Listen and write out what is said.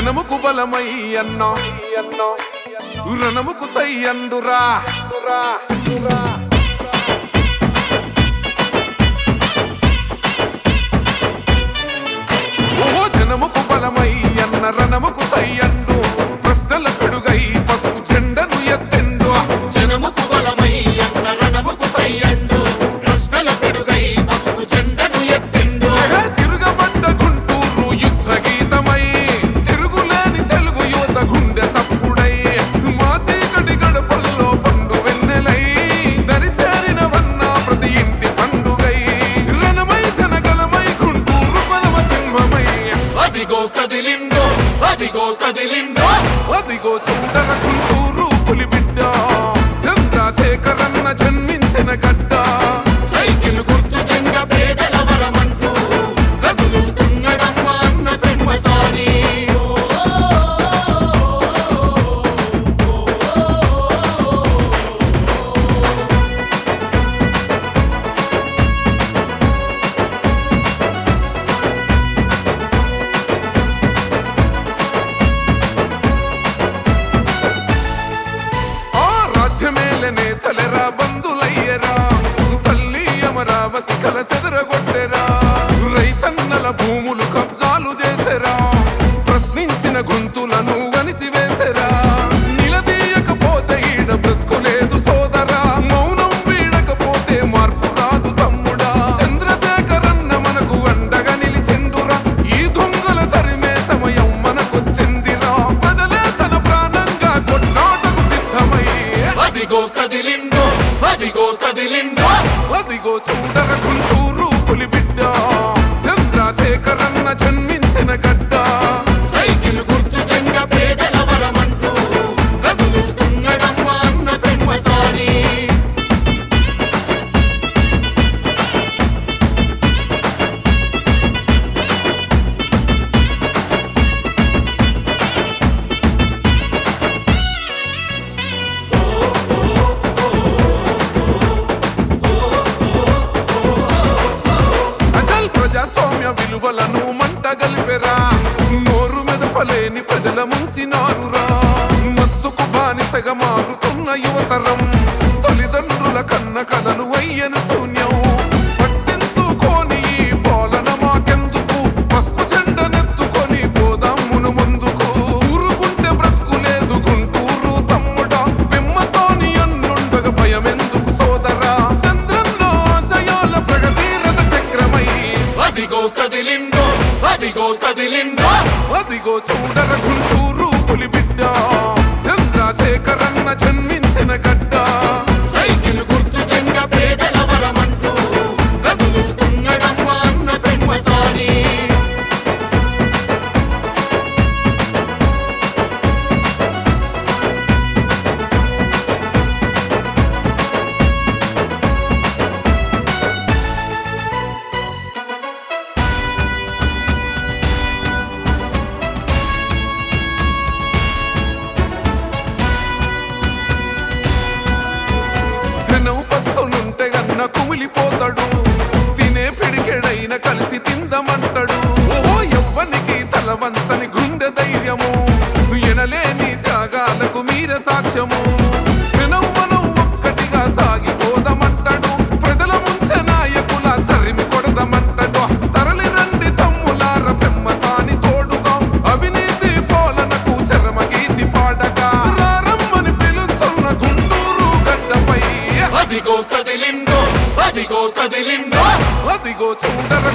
జనముకు బలమై అన్నో రణముకు సై అందురా ఓ జనముకు బలమై అన్న రణముకు సై అండు ప్రశ్నల పిడుగై పసుపు జెండను ఎత్తెండు జనముకు బలమై అన్న రణముకు సై అండు ప్రశ్నల పిడుగై పసుపు జెండను ఎత్తెండు తిరుగబడ్డ గుంటూరు యుద్ధ గీతమై తిరుగులేని తెలుగు యువత గుండె సప్పుడై మా చీకటి గడపల్లో పండు వెన్నెలై దరిచేరినవన్న ప్రతి ఇంటి పండుగై రణమై జనగలమై గుంటూరు పదవ సింహమై అదిగో కదిలిండో అదిగో కదిలిండో అదిగో చూడర గుంటూరు పులిబిడ్డ చంద్రశేఖరన్న జన్మించిన గడ్డ సైకిల్ గుర్తు జెండ పేదల వరమంటూ కదులుతున్నడమ్మ అన్న పెన్మసాని ఆ రాజ్యమేలనే తలెరా బంధులయ్యరా తల్లి అమరావతి కలసెదరగొట్టెరా రైతన్నల భూములు కబ్జాలు చేసెరా ప్రశ్నించిన గొంతులను అణిచివేసెరా నిలదీయకపోతే ఈడ బ్రతుకులేదు సోదరా మౌనం వీడకపోతే మార్పు రాదు తమ్ముడా చంద్రశేఖరన్న మనకు అండగా నిలిచెండురా ఈ దొంగల తరిమే సమయం మనకొచ్చిందిరా ప్రజలే తన ప్రాణంగా కొట్లాటకు సిద్ధమై అదిగో కదిలిండో అదిగో కదిలిండో అదిగో చూడర గుంటూరు పులిబిడ్డ చంద్రశేఖరన్న జన్మించిన గడ్డ సైకిల్ గుర్తు జెండ పేదల వరమంటూ కదులుతున్నడమ్మ అన్న పెన్మసాని అసలు ప్రజాస్వామ్య విలువలను మంట గలిపెరా నోరు మెదపలేని ప్రజల ముంచినారురా మత్తుకు బానిసగా మారుతున్న యువతరం తల్లిదండ్రుల కన్న కలలు అయ్యను శూన్యం పట్టించుకోని ఈ పాలన మాకెందుకు పసుపు జెండనెత్తుకొని పోదామును ముందుకు ఊరుకుంటే బ్రతుకులేదు గుంటూరు తమ్ముడా పెమ్మసాని అన్నుండగా భయమెందుకు సోదరా చంద్రన్న ఆశయాల ప్రగతి రథ చక్రమై అదిగో కదిలిండో అదిగో కదిలిండో అదిగో చూడర గుంటూరు పులిబిడ్డ చంద్రశేఖరన్న జన్మించిన గడ్డ సైకిల్ గుర్తు జెండ పేదల వరమంటూ కదులుతున్నడమ్మ అన్న పెన్మసాని జనం పస్తులుంటే గన్న కుమిలిపోతాడు తినే పిడికెడైన కలిసి తిందమంటాడు ఓ ఎవ్వనికి తల వంచని గుండె ధైర్యము ఎనలేని త్యాగాలకు మీర సాక్ష్యము జనం మనం ఒక్కటిగా సాగిపోదామంటాడు ప్రజల ముంచె నాయకుల తరిమి కొడదామంటాడు తరలి రండి తమ్ములార పెమ్మసాని తోడుగా అవినీతి పాలనకు చరమగీతి పాడగా రారమ్మని పిలుస్తున్న గుంటూరు గడ్డపై అదిగో కదిలిండో అదిగో కదిలిండో అదిగో చూడర